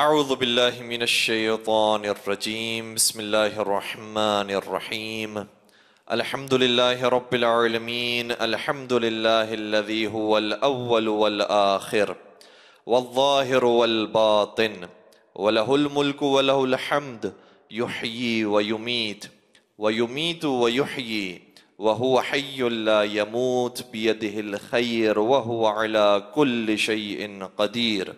अऊज़ु बिल्लाहि मिनश शैतानिर रजीम बिस्मिल्लाहिर रहमानिर रहीम अल्हम्दुलिल्लाहि रब्बिल आलमीन अल्हम्दुलिल्लाहिल्लज़ी हुवल अव्वल वल आखिर वज़्ज़ाहिर वल बातिन वलहुल मुल्कु वलहुल हम्द युहयी व युमीतु व युहयी व हुवा हय्युल ला यमूत बियदिहिल खैर व हुवा अला कुल्लि शैइन क़दीर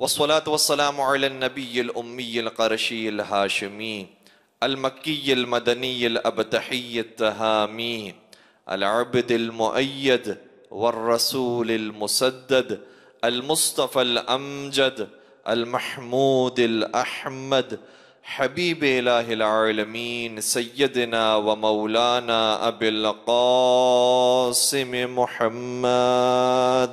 वस्सलातु वस्सलामु अला नबिय्यिल उम्मिय्यिल क़रशिय्यिल हाशिमी अल मक्किय्यिल मदनिय्यिल अबतहिय्यित तहामी अल अब्दिल मुअय्यद वर रसूलिल मुसद्दद अल मुस्तफ़ल अमजद अल महमूदिल अहमद हबीब इलाहिल आलमीन सय्यदना व मौलाना अबिल क़ासिम मुहम्मद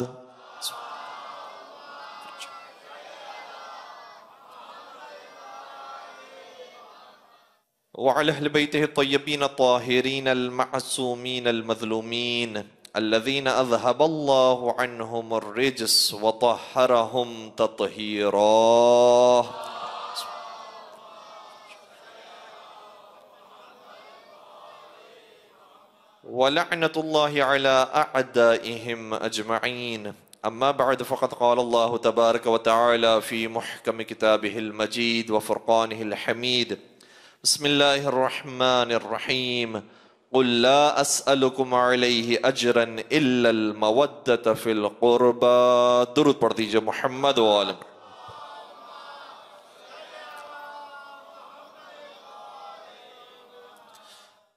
व अला अहलि बैतिहि अत्तय्यबीन अत्ताहिरीन अल-मअसूमीन अल-मज़लूमीन अल्लज़ीना अज़हबल्लाहु अन्हुमुर रिज्स व तह्हरहुम तत्हीरा। व लअनतुल्लाहि अला अअदाइहिम अजमईन। अम्मा बअद फ़क़द क़ाल अल्लाहु तबारक व तआला फ़ी मुहकम किताबिहिल मजीद व फ़ुरक़ानिहिल हमीद। बिस्मिल्लाहिर रहमानिर रहीम। क़ुल ला अस्अलुकुम अलैहि अजरन इल्लल मवद्दत फ़िल क़ुरबा। दुरूद पढ़ दीजिए मोहम्मद व आले।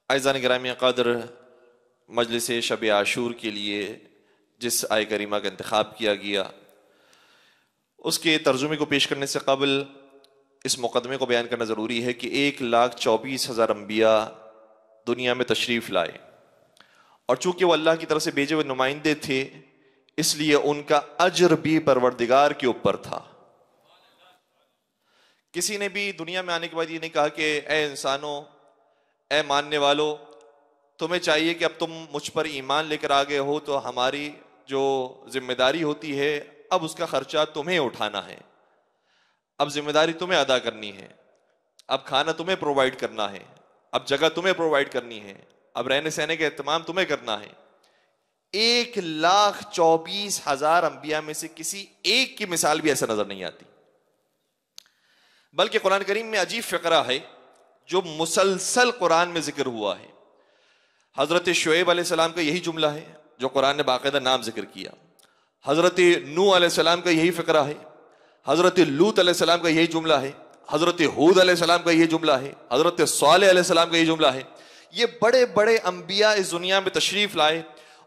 आइज़ान गिरामी क़द्र, मजलिस शब आशूर के लिए जिस आय करीमा का इंतखाब किया गया, उसके तर्जुमे को पेश करने से कबल इस मुकदमे को बयान करना ज़रूरी है कि 1,24,000 अम्बिया दुनिया में तशरीफ़ लाए, और चूंकि वो अल्लाह की तरफ से भेजे हुए नुमाइंदे थे, इसलिए उनका अजर भी परवरदिगार के ऊपर था। किसी ने भी दुनिया में आने के बाद ये नहीं कहा कि ए इंसानों, ए मानने वालों, तुम्हें चाहिए कि अब तुम मुझ पर ईमान लेकर आ गए हो तो हमारी जो जिम्मेदारी होती है अब उसका खर्चा तुम्हें उठाना है, अब जिम्मेदारी तुम्हें अदा करनी है, अब खाना तुम्हें प्रोवाइड करना है, अब जगह तुम्हें प्रोवाइड करनी है, अब रहने सहने का एहतमाम तुम्हें करना है। 1,24,000 अंबिया में से किसी एक की मिसाल भी ऐसा नजर नहीं आती। बल्कि कुरान करीम में अजीब फ़िक्रा है जो मुसलसल कुरान में जिक्र हुआ है। हजरत शुएब अलैहिस्सलाम का यही जुमला है जो कुरान ने बाकायदा नाम जिक्र किया। हजरत नूह अलैहिस्सलाम का यही फ़िक्रा है। हजरत लूत अलैहिस्सलाम का यही जुमला है। हजरत हूद अलैहिस्सलाम का यही जुमला है। हजरत सालेह अलैहिस्सलाम का यही जुमला है। ये बड़े बड़े अंबिया इस दुनिया में तशरीफ लाए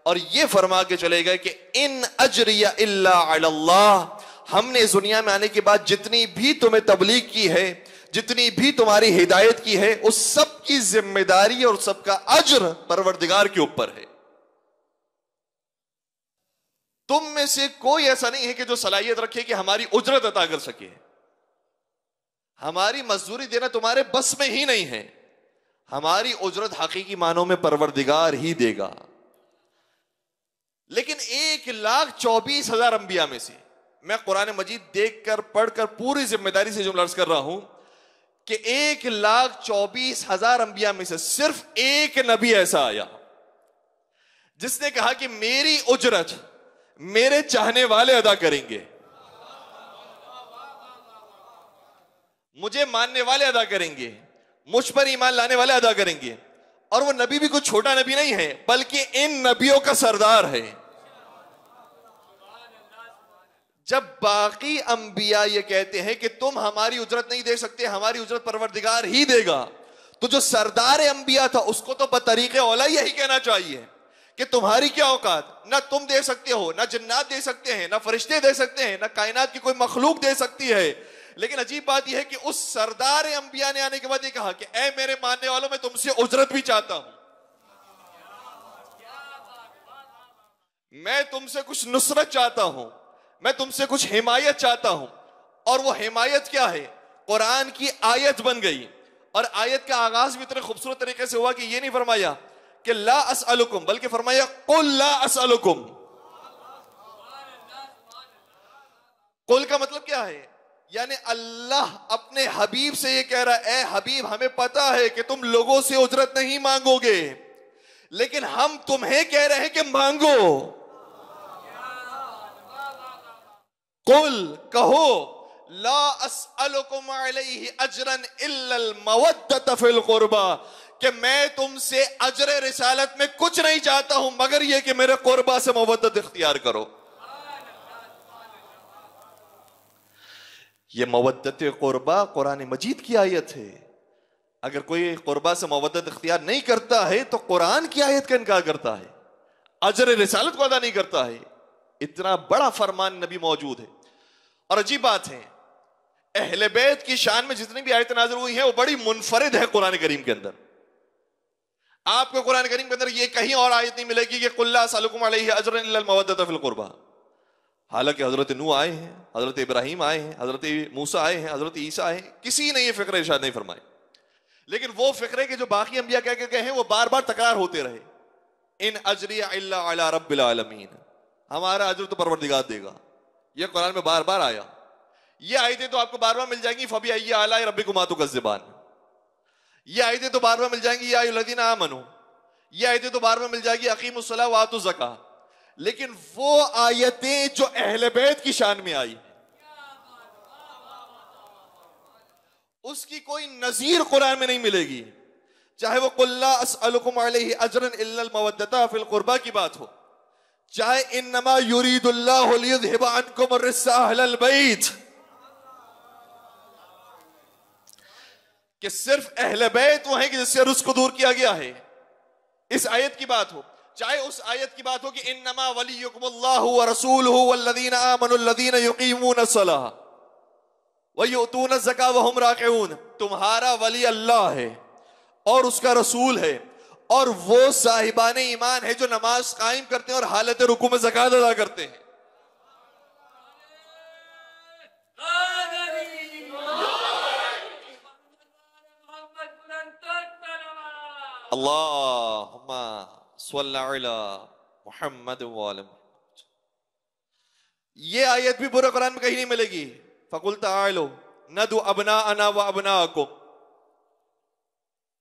और ये फरमा के चले गए कि इन अजरिया इल्ला अल्लाह, हमने इस दुनिया में आने के बाद जितनी भी तुम्हें तबलीग की है, जितनी भी तुम्हारी हिदायत की है, उस सब की जिम्मेदारी और सबका अज्र परवरदिगार के ऊपर है। तुम में से कोई ऐसा नहीं है कि जो सलाहियत रखे कि हमारी उजरत अता कर सके। हमारी मजदूरी देना तुम्हारे बस में ही नहीं है। हमारी उजरत हकीकी मानों में परवरदिगार ही देगा। लेकिन 1,24,000 अंबिया में से मैं कुरान मजीद देखकर पढ़कर पूरी जिम्मेदारी से जुमला अर्ज कर रहा हूं कि 1,24,000 अंबिया में से सिर्फ एक नबी ऐसा आया जिसने कहा कि मेरी उजरत मेरे चाहने वाले अदा करेंगे, मुझे मानने वाले अदा करेंगे, मुझ पर ईमान लाने वाले अदा करेंगे। और वो नबी भी कोई छोटा नबी नहीं है, बल्कि इन नबियों का सरदार है। जब बाकी अंबिया ये कहते हैं कि तुम हमारी उजरत नहीं दे सकते, हमारी उजरत परवरदिगार ही देगा, तो जो सरदार अंबिया था उसको तो बतरीके औला यही कहना चाहिए कि तुम्हारी क्या औकात, ना तुम दे सकते हो, ना जन्नात दे सकते हैं, ना फरिश्ते दे सकते हैं, ना कायनात की कोई मखलूक दे सकती है। लेकिन अजीब बात यह है कि उस सरदार अंबिया ने आने के बाद ये कहा कि ऐ मेरे मानने वालों, मैं तुमसे उजरत भी चाहता हूं, मैं तुमसे कुछ नुसरत चाहता हूं, मैं तुमसे कुछ हिमायत चाहता हूं। और वो हिमायत क्या है? कुरान की आयत बन गई। और आयत का आगाज भी इतने खूबसूरत तरीके से हुआ कि ये नहीं फरमाया कि ला अस्अलुकुम, बल्कि फरमाया कुल ला अस्अलुकुम। कुल का मतलब क्या है? यानी अल्लाह अपने हबीब से ये कह रहा है, ए हबीब हमें पता है कि तुम लोगों से उजरत नहीं मांगोगे, लेकिन हम तुम्हें कह रहे हैं कि मांगो। कुल कहो ला अस्अलुकुम अलैहि अजरन इल्लल मवद्दत फिल कुर्बा, कि मैं तुमसे अजर रिसालत में कुछ नहीं चाहता हूं मगर यह कि मेरे कुर्बा से मवद्दत इख्तियार करो। यह मवद्दत कुर्बा कुरान मजीद की आयत है। अगर कोई कुर्बा से मवद्दत इख्तियार नहीं करता है तो कुरान की आयत का इनकार करता है, अजर रिसालत को अदा नहीं करता है। इतना बड़ा फरमान नबी मौजूद है। और अजीब बात है, अहले बैत की शान में जितनी भी आयत नाज़िल हुई है वो बड़ी मुनफरिद है कुरान करीम के अंदर। आपको कुरान करीम के अंदर ये कहीं और आयत नहीं मिलेगी कि कुल ला असअलुकुम अलैहि अजरन इल्लल मवद्दत फिल कुर्बा। हालांकि हजरत नूह आए हैं, हजरत इब्राहिम आए हैं, हजरत मूसा आए हैं, हजरत ईसा आए हैं, किसी ने ये फिक्र इरशाद नहीं फरमाए। लेकिन वो फिक्रे के जो बाकी अंबिया कह के गए हैं वो बार बार तकरार होते रहे, इन अजरिया इल्ला अला रब्बिल आलमीन, हमारा अजर तो परवरदिगार देगा। ये कुरान में बार बार आया। ये आयतें तो आपको बार बार मिल जाएंगी, फबी अय्यि आलाइ रब्बिकुमा तुकज़्ज़िबान। ये आयतें तो बार बार मिल जाएंगी, या अय्युहल्लज़ीना आमनू। ये आयतें तो बार बार मिल जाएगी, अक़ीमुस्सलाह व आतुज़ ज़का। लेकिन वो आयतें जो अहले बैत की शान में आई उसकी कोई नजीर कुरान में नहीं मिलेगी। चाहे वो कुल ला अस्अलुकुम अलैहि अजरन इल्लल मवद्दता फिल कुर्बा की बात हो, चाहे इन्नमा युरीदुल्लाहु लियुज़हिबा अन्कुम अर्रिज्सा अहलल बैत, कि सिर्फ अहले बैत वो हैं कि जिससे रुज़्क़ को दूर किया गया है, इस आयत की बात हो, चाहे उस आयत की बात हो कि इन्नमा वलियुकुमुल्लाहु व रसूलुहु वल्लज़ीना आमनुल्लज़ीना युक़ीमूनस्सलाह व युअतूनज़्ज़का व हुम राकिऊन। तुम्हारा वली अल्लाह है और उसका रसूल है और वो साहिबाने ईमान है जो नमाज कायम करते हैं और हालत रुकू में ज़कात अदा करते हैं। अल्लाहुम्मा सल्ली अला मुहम्मद व आले मुहम्मद। ये आयत भी पूरे कुरान में कहीं नहीं मिलेगी। फकुल ताअलू नदु अबनाअना व अबनाअकुम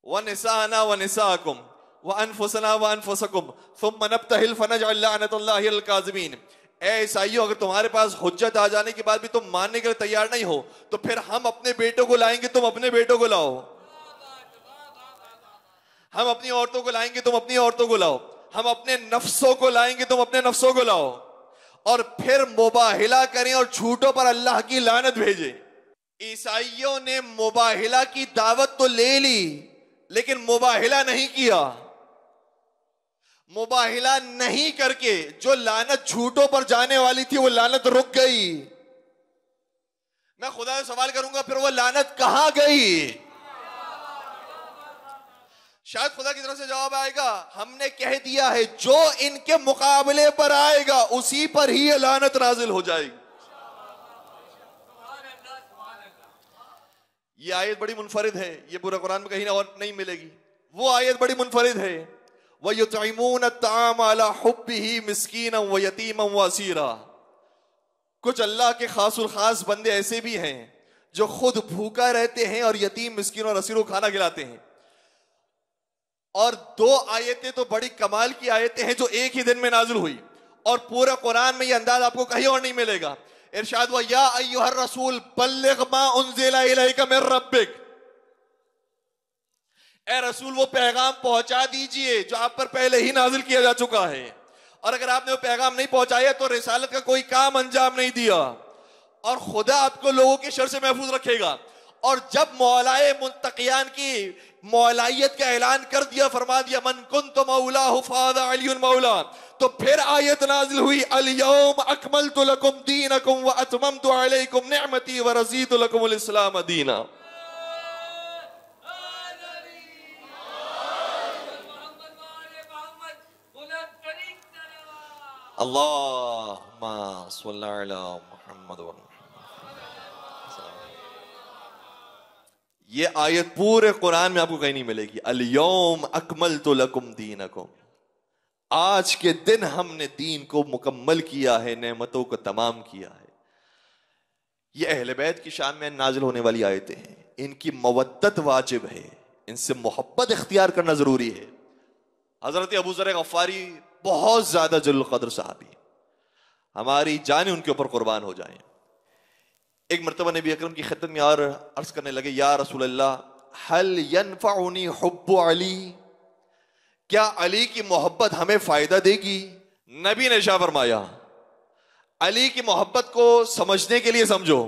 व निसाअना व निसाअकुम व अनफुसना व अनफुसकुम सुम्मा नब्तहिल फनजअल लअनतल्लाहि अलल काज़िमीन। ऐ ईसाइयों, अगर तुम्हारे पास हुज्जत आ जाने के बाद भी तुम मानने के लिए तैयार नहीं हो तो फिर हम अपने बेटों को लाएंगे, तुम अपने बेटों को लाओ। हम अपनी औरतों को लाएंगे, तुम अपनी औरतों को लाओ। हम अपने नफ्सों को लाएंगे, तुम अपने नफ्सों को लाओ। और फिर मुबाहिला करें और झूठों पर अल्लाह की लानत भेजें। ईसाइयों ने मुबाहिला की दावत तो ले ली लेकिन मुबाहिला नहीं किया। मुबाहिला नहीं करके जो लानत झूठों पर जाने वाली थी वो लानत रुक गई। मैं खुदा से सवाल करूंगा, फिर वो लानत कहां गई? शायद खुदा की तरफ से जवाब आएगा, हमने कह दिया है जो इनके मुकाबले पर आएगा उसी पर ही ये लानत नाजिल हो जाएगी। ये आयत बड़ी मुनफरिद है, ये पूरा कुरान में कहीं और नहीं मिलेगी। वो आयत बड़ी मुनफरिद है, वयुतइमून अत्ताम अला हुब्बिही मिस्कीनन व यतीमन व असीरा। कुछ अल्लाह के खासुल खास बंदे ऐसे भी हैं जो खुद भूखा रहते हैं और यतीम, मिस्कीन और असीरों को खाना खिलाते हैं। और दो आयतें तो बड़ी कमाल की आयतें हैं जो एक ही दिन में नाजिल हुई और पूरा कुरान में ये अंदाज आपको कहीं और नहीं मिलेगा। इरशाद हुआ, या अय्युहर रसूल बल्लिग मा उन्ज़िला इलैका मिर रब्बिक। ए रसूल, वो पैगाम पहुंचा दीजिए जो आप पर पहले ही नाजिल किया जा चुका है। और अगर आपने वो पैगाम नहीं पहुंचाया तो रिसालत का कोई काम अंजाम नहीं दिया और खुदा आपको लोगों के शर से महफूज रखेगा। और जब मौलाए मुत्तकियान की मौलाइयत का ऐलान कर दिया, फरमा दिया मन कुन्तु मौलाहु फ़हाज़ा अलियुल मौला, तो फिर आयत नाज़िल हुई, अल यौम अकमलतु लकुम दीनकुम व अतममतु अलैकुम निअमती व रज़ीतु लकुमुल इस्लाम दीना। अल्लाहुम्मा सल्ली अला मुहम्मद व ये आयत पूरे कुरान में आपको कहीं नहीं मिलेगी। अल यौम अकमलतु लकुम दीनकुम, आज के दिन हमने दीन को मुकम्मल किया है, नेमतों को तमाम किया है। ये अहले बैत की शान में नाजिल होने वाली आयतें हैं। इनकी मवद्दत वाजिब है, इनसे मोहब्बत इख्तियार करना जरूरी है। हजरत अबू ज़र गफ़ारी बहुत ज्यादा जल्ल क़द्र सहाबी, हमारी जान उनके ऊपर कुर्बान हो जाए। एक मरतबा नबी अकरम की खिदमत में और अर्ज करने लगे, या रसूल अल्लाह हल यनफ़उनी हुब्बु अली, क्या अली की मोहब्बत हमें फायदा देगी? नबी ने शाह फरमाया, अली की मोहब्बत को समझने के लिए समझो,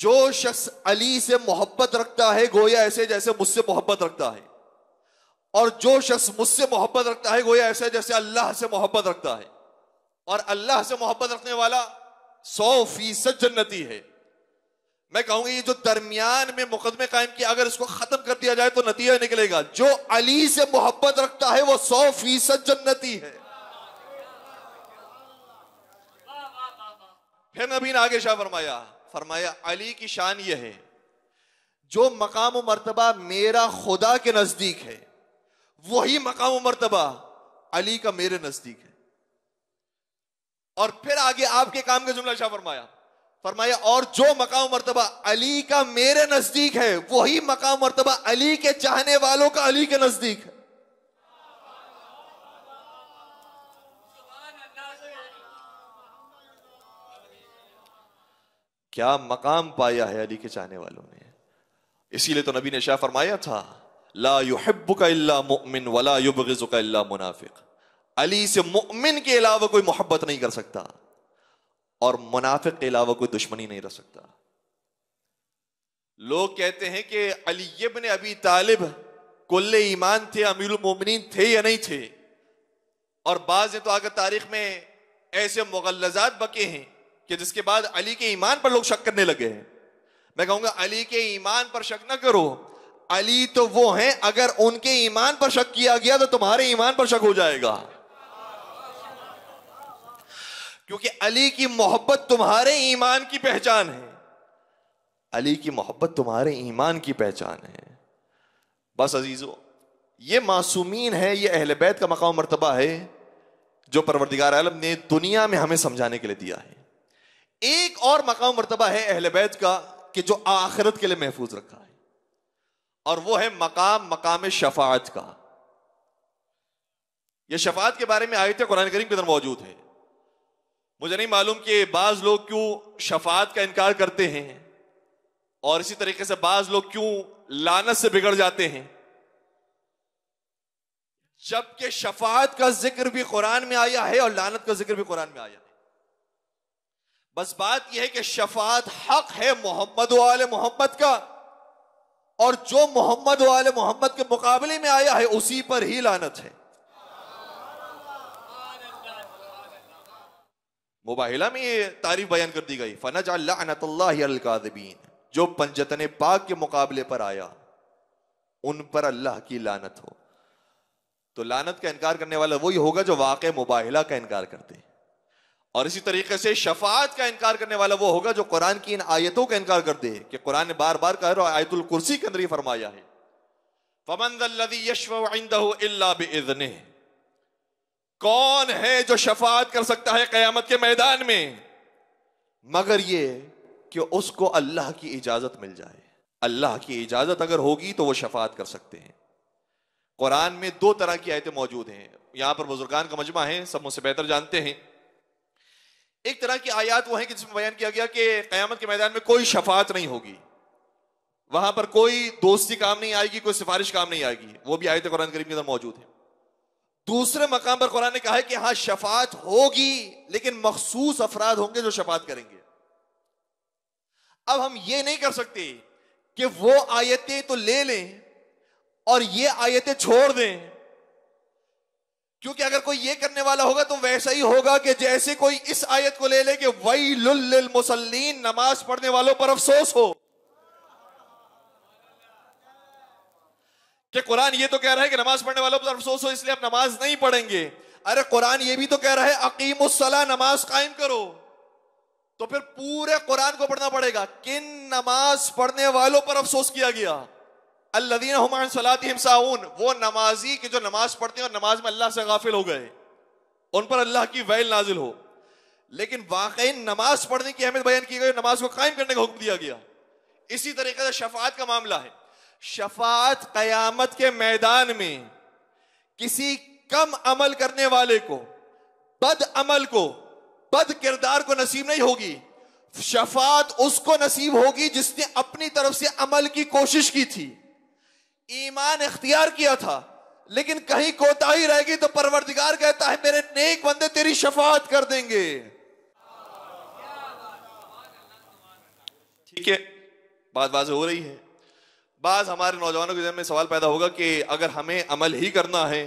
जो शख्स अली से मोहब्बत रखता है गोया ऐसे जैसे मुझसे मोहब्बत रखता है, और जो शख्स मुझसे मोहब्बत रखता है गोया ऐसे जैसे अल्लाह से मोहब्बत रखता है। और अल्लाह से मोहब्बत रखने वाला 100% जन्नती है। मैं कहूंगा ये जो दरमियान में मुकदमे कायम किया, अगर इसको खत्म कर दिया जाए तो नतीजा निकलेगा, जो अली से मोहब्बत रखता है वो 100% जन्नती है। फिर नबी ने आगे शाह फरमाया अली की शान यह है, जो मकाम व मर्तबा मेरा खुदा के नजदीक है वही मकाम व मर्तबा अली का मेरे नजदीक है। और फिर आगे आपके काम का जुमला शाह फरमाया और जो मकाम मर्तबा अली का मेरे नजदीक है वही मकाम मर्तबा अली के चाहने वालों का अली के नजदीक है। क्या मकाम पाया है अली के चाहने वालों ने। इसीलिए तो नबी ने शाह फरमाया था, ला युहिब्बुका इल्ला मुमिन वला युबग़िज़ुका इल्ला मुनाफिक। अली से मुमिन के अलावा कोई मोहब्बत नहीं कर सकता और मुनाफिक के अलावा कोई दुश्मनी नहीं रख सकता। लोग कहते हैं कि अली इब्न अबी तालिब कुल्ले ईमान थे, अमीरुल मोमिनीन थे या नहीं थे। और बाज़ तो आगे तारीख में ऐसे मुग़ल्लज़ात बके हैं कि जिसके बाद अली के ईमान पर लोग शक करने लगे हैं। मैं कहूंगा अली के ईमान पर शक ना करो, अली तो वो हैं, अगर उनके ईमान पर शक किया गया तो तुम्हारे ईमान पर शक हो जाएगा, क्योंकि अली की मोहब्बत तुम्हारे ईमान की पहचान है। अली की मोहब्बत तुम्हारे ईमान की पहचान है। बस अजीजों, ये मासूमीन है, ये अहले बैत का मकाम मर्तबा है जो परवरदिगार आलम ने दुनिया में हमें समझाने के लिए दिया है। एक और मकाम मर्तबा है अहले बैत का कि जो आखिरत के लिए महफूज रखा है, और वो है मकाम शफाअत का। यह शफाअत के बारे में आयत कुरान करीम के अंदर मौजूद है। मुझे नहीं मालूम कि बाज लोग क्यों शफाअत का इनकार करते हैं और इसी तरीके से बाज लोग क्यों लानत से बिगड़ जाते हैं, जबकि शफाअत का जिक्र भी कुरान में आया है और लानत का जिक्र भी कुरान में आया है। बस बात यह है कि शफाअत हक है मोहम्मद वाले मोहम्मद का, और जो मोहम्मद वाले मोहम्मद के मुकाबले में आया है उसी पर ही लानत है। मुबाहिला में ये तारीफ बयान कर दी गई, फनजअल लअनतुल्लाहि अलल काज़िबीन, जो पंजतने पाक के मुकाबले पर आया उन पर अल्लाह की लानत हो। तो लानत का इनकार करने वाला वही होगा जो वाक़े मुबाहिला का इनकार करते हैं, और इसी तरीके से शफाअत का इनकार करने वाला वो होगा जो कुरान की इन आयतों का इनकार कर दे कि कुरान ने बार बार कहा, आयतुल कुर्सी के अंदर ही फरमाया है, फमन ज़ल्लज़ी यशफ़उ इंदहु इल्ला बिइज़्निह, कौन है जो शफाअत कर सकता है क़यामत के मैदान में मगर ये कि उसको अल्लाह की इजाजत मिल जाए। अल्लाह की इजाजत अगर होगी तो वो शफाअत कर सकते हैं। कुरान में दो तरह की आयतें मौजूद हैं, यहां पर बुजुर्गान का मजमा है, सब मुझसे बेहतर जानते हैं। एक तरह की आयत वो है कि जिसमें बयान किया गया कि क़यामत के मैदान में कोई शफाअत नहीं होगी, वहां पर कोई दोस्ती काम नहीं आएगी, कोई सिफारिश काम नहीं आएगी, वो भी आयत कुरान करीम के अंदर मौजूद है। दूसरे मकाम पर कुरान ने कहा है कि हाँ शफाअत होगी, लेकिन मखसूस अफराद होंगे जो शफाअत करेंगे। अब हम ये नहीं कर सकते कि वो आयतें तो ले लें और ये आयतें छोड़ दें, क्योंकि अगर कोई ये करने वाला होगा तो वैसा ही होगा कि जैसे कोई इस आयत को ले ले कि वैलुल लिल मुसल्लीन, नमाज पढ़ने वालों पर अफसोस हो, कि कुरान ये तो कह रहा है कि नमाज पढ़ने वालों पर अफसोस हो इसलिए आप नमाज नहीं पढ़ेंगे। अरे कुरान ये भी तो कह रहा है अकीमुस्सलाह, नमाज कायम करो। तो फिर पूरे कुरान को पढ़ना पड़ेगा। किन नमाज पढ़ने वालों पर अफसोस किया गया? अल्लज़ीना हुम अन सलातिहिम साहून, वो नमाजी कि जो नमाज पढ़ते हैं और नमाज में अल्लाह से गाफिल हो गए, उन पर अल्लाह की वैल नाजिल हो। लेकिन वाकई नमाज पढ़ने की अहमियत बयान की गई, नमाज को कायम करने का हुक्म दिया गया। इसी तरीके से शफाअत का मामला है। शफाअत कयामत के मैदान में किसी कम अमल करने वाले को, बद अमल को, बद किरदार को नसीब नहीं होगी। शफाअत उसको नसीब होगी जिसने अपनी तरफ से अमल की कोशिश की थी, ईमान इख्तियार किया था, लेकिन कहीं कोताही रहेगी तो परवरदिगार कहता है मेरे नेक बंदे तेरी शफाअत कर देंगे। ठीक है, बात वाज़ेह हो रही है। बाज हमारे नौजवानों के ज़हन में सवाल पैदा होगा कि अगर हमें अमल ही करना है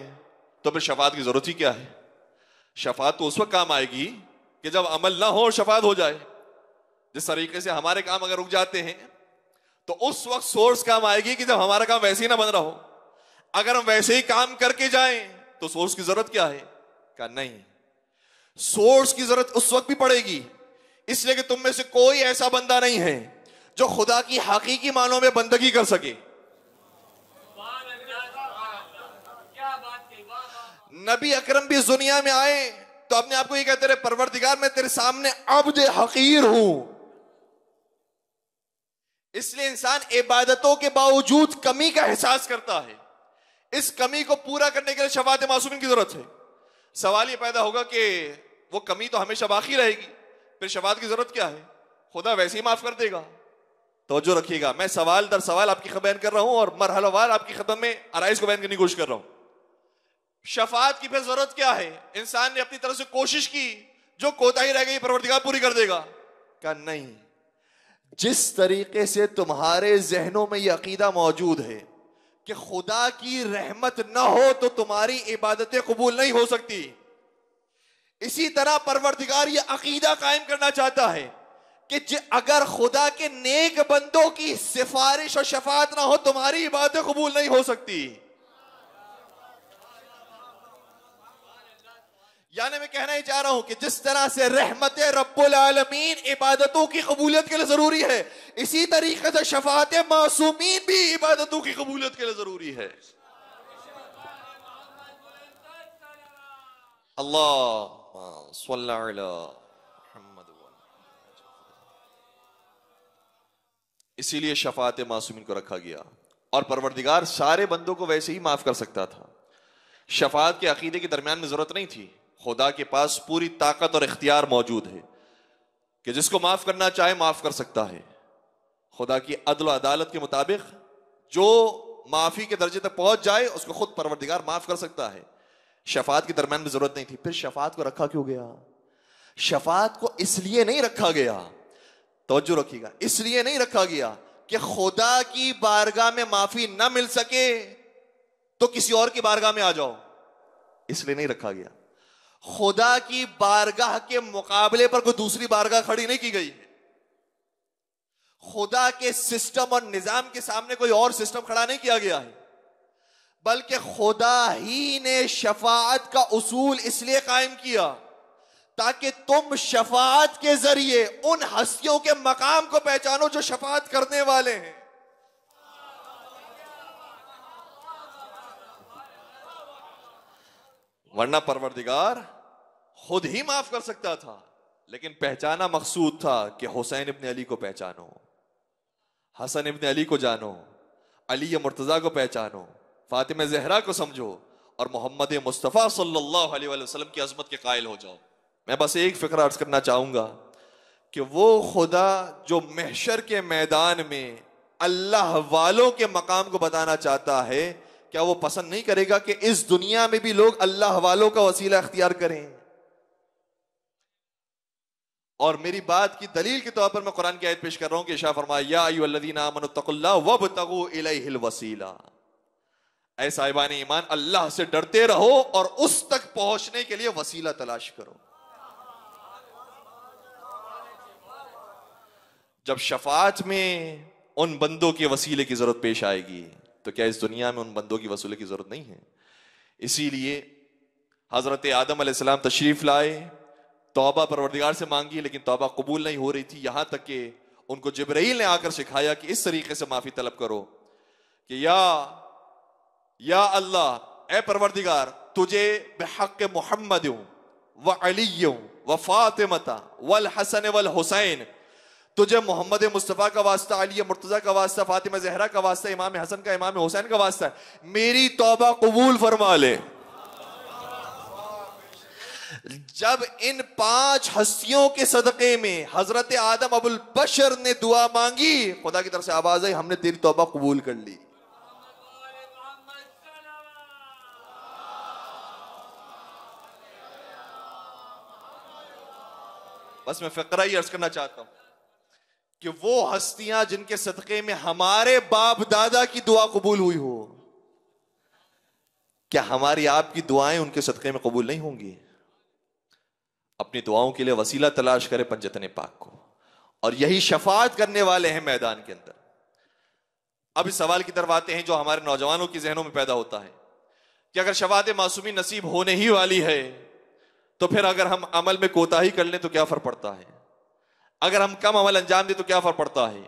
तो फिर शफाअत की जरूरत ही क्या है? शफाअत तो उस वक्त काम आएगी कि जब अमल ना हो और शफाअत हो जाए। जिस तरीके से हमारे काम अगर रुक जाते हैं तो उस वक्त सोर्स काम आएगी कि जब हमारा काम वैसे ही ना बन रहा हो। अगर हम वैसे ही काम करके जाएं तो सोर्स की जरूरत क्या है? क्या नहीं, सोर्स की जरूरत उस वक्त भी पड़ेगी, इसलिए कि तुम में से कोई ऐसा बंदा नहीं है जो खुदा की हकीकी मानों में बंदगी कर सके। नबी अकरम भी इस दुनिया में आए तो अपने आप को ये कहते रहे परवरदिगार मैं तेरे सामने अब्द हकीर हूं। इसलिए इंसान इबादतों के बावजूद कमी का एहसास करता है। इस कमी को पूरा करने के लिए शफाअत मासूमिन की जरूरत है। सवाल ये पैदा होगा कि वो कमी तो हमेशा बाकी रहेगी, फिर शफाअत की जरूरत क्या है? खुदा वैसे ही माफ कर देगा। तवज्जो रखिएगा, मैं सवाल दर सवाल आपकी बयान कर रहा हूं और मरहलावार आपकी खत्म में अराइज को बयान करने की कोशिश कर रहा हूं। शफाअत की फिर जरूरत क्या है? इंसान ने अपनी तरफ से कोशिश की, जो कोताही रह गई परवरदिगार पूरी कर देगा। क्या नहीं, जिस तरीके से तुम्हारे जहनों में यह अकीदा मौजूद है कि खुदा की रहमत ना हो तो तुम्हारी इबादतें कबूल नहीं हो सकती, इसी तरह परवरदिगार यह अकीदा कायम करना चाहता है कि अगर खुदा के नेक बंदों की सिफारिश और शफाअत ना हो तुम्हारी इबादतें कबूल नहीं हो सकती। यानी मैं कहना ही चाह रहा हूं कि जिस तरह से रहमत रब्बुल आलमीन इबादतों की कबूलियत के लिए जरूरी है, इसी तरीके से शफाअत मासूमीन भी इबादतों की कबूलियत के लिए जरूरी है। अल्लाह सल्लल्लाहु अलैहि। इसीलिए शफाअत मासूमीन को रखा गया और परवरदिगार सारे बंदों को वैसे ही माफ कर सकता था। शफाअत के अकीदे के दरमियान में जरूरत नहीं थी। खुदा के पास पूरी ताकत और इख्तियार मौजूद है कि जिसको माफ करना चाहे माफ कर सकता है। खुदा की अदल अदालत के मुताबिक जो माफी के दर्जे तक पहुंच जाए उसको खुद परवरदिगार माफ कर सकता है। शफाअत के दरमियान में जरूरत नहीं थी। फिर शफाअत को रखा क्यों गया? शफाअत को इसलिए नहीं रखा गया, तवज्जो रखिएगा, इसलिए नहीं रखा गया कि खुदा की बारगाह में माफी ना मिल सके तो किसी और की बारगाह में आ जाओ, इसलिए नहीं रखा गया। खुदा की बारगाह के मुकाबले पर कोई दूसरी बारगाह खड़ी नहीं की गई है। खुदा के सिस्टम और निजाम के सामने कोई और सिस्टम खड़ा नहीं किया गया है, बल्कि खुदा ही ने शफाअत का उसूल इसलिए कायम किया ताकि तुम शफाअत के जरिए उन हस्तियों के मकाम को पहचानो जो शफाअत करने वाले हैं। वरना परवरदिगार खुद ही माफ कर सकता था, लेकिन पहचाना मकसूद था कि हुसैन इब्न अली को पहचानो, हसन इब्न अली को जानो, अली मुर्तजा को पहचानो, फातिमा ज़हरा को समझो और मोहम्मद मुस्तफ़ा सल्लल्लाहु अलैहि वसल्लम की अजमत के कायल हो जाओ। मैं बस एक फिक्र अर्ज करना चाहूंगा कि वो खुदा जो महशर के मैदान में अल्लाह वालों के मकाम को बताना चाहता है, क्या वो पसंद नहीं करेगा कि इस दुनिया में भी लोग अल्लाह वालों का वसीला इख्तियार करें? और मेरी बात की दलील के तौर पर मैं कुरान की आयत पेश कर रहा हूं कि इरशाद फरमाया या अय्युहल्लज़ीना आमनुत्तक़ुल्लाह वब्तगू इलैहिल वसीला। ऐ साहिबान ईमान, अल्लाह से डरते रहो और उस तक पहुंचने के लिए वसीला तलाश करो। जब शफाअत में उन बंदों के वसीले की जरूरत पेश आएगी तो क्या इस दुनिया में उन बंदों की वसूले की जरूरत नहीं है? इसीलिए हजरत आदम अलैहिस्सलाम तशरीफ लाए, तौबा परवरदिगार से मांगी, लेकिन तौबा कबूल नहीं हो रही थी। यहां तक कि उनको जिब्राइल ने आकर सिखाया कि इस तरीके से माफी तलब करो कि या अल्लाह, ए परवरदिगार, तुझे बेहक मोहम्मद व अली व फातिमता वल हसन वल हुसैन, तुझे मोहम्मद मुस्तफ़ा का वास्ता, अली मुर्तज़ा का वास्ता, फातिमा ज़हरा का वास्ता, इमाम हसन का, इमाम हुसैन का वास्ता है, मेरी तौबा कबूल फरमा ले। जब इन 5 हस्तियों के सदक़े में हजरत आदम अबुल बशर ने दुआ मांगी, खुदा की तरफ से आवाज आई, हमने तेरी तौबा कबूल कर ली। बस मैं फ़िक्रा ही अर्ज करना चाहता हूं कि वो हस्तियां जिनके सदक़े में हमारे बाप दादा की दुआ कबूल हुई हो, क्या हमारी आपकी दुआएं उनके सदक़े में कबूल नहीं होंगी? अपनी दुआओं के लिए वसीला तलाश करे पंजतन पाक को, और यही शफाअत करने वाले हैं मैदान के अंदर। अब इस सवाल की तरफ आते हैं जो हमारे नौजवानों के जहनों में पैदा होता है कि अगर शफाअत मासूमी नसीब होने ही वाली है तो फिर अगर हम अमल में कोताही कर लें तो क्या फर्क पड़ता है, अगर हम कम अमल अंजाम दें तो क्या फर्क पड़ता है।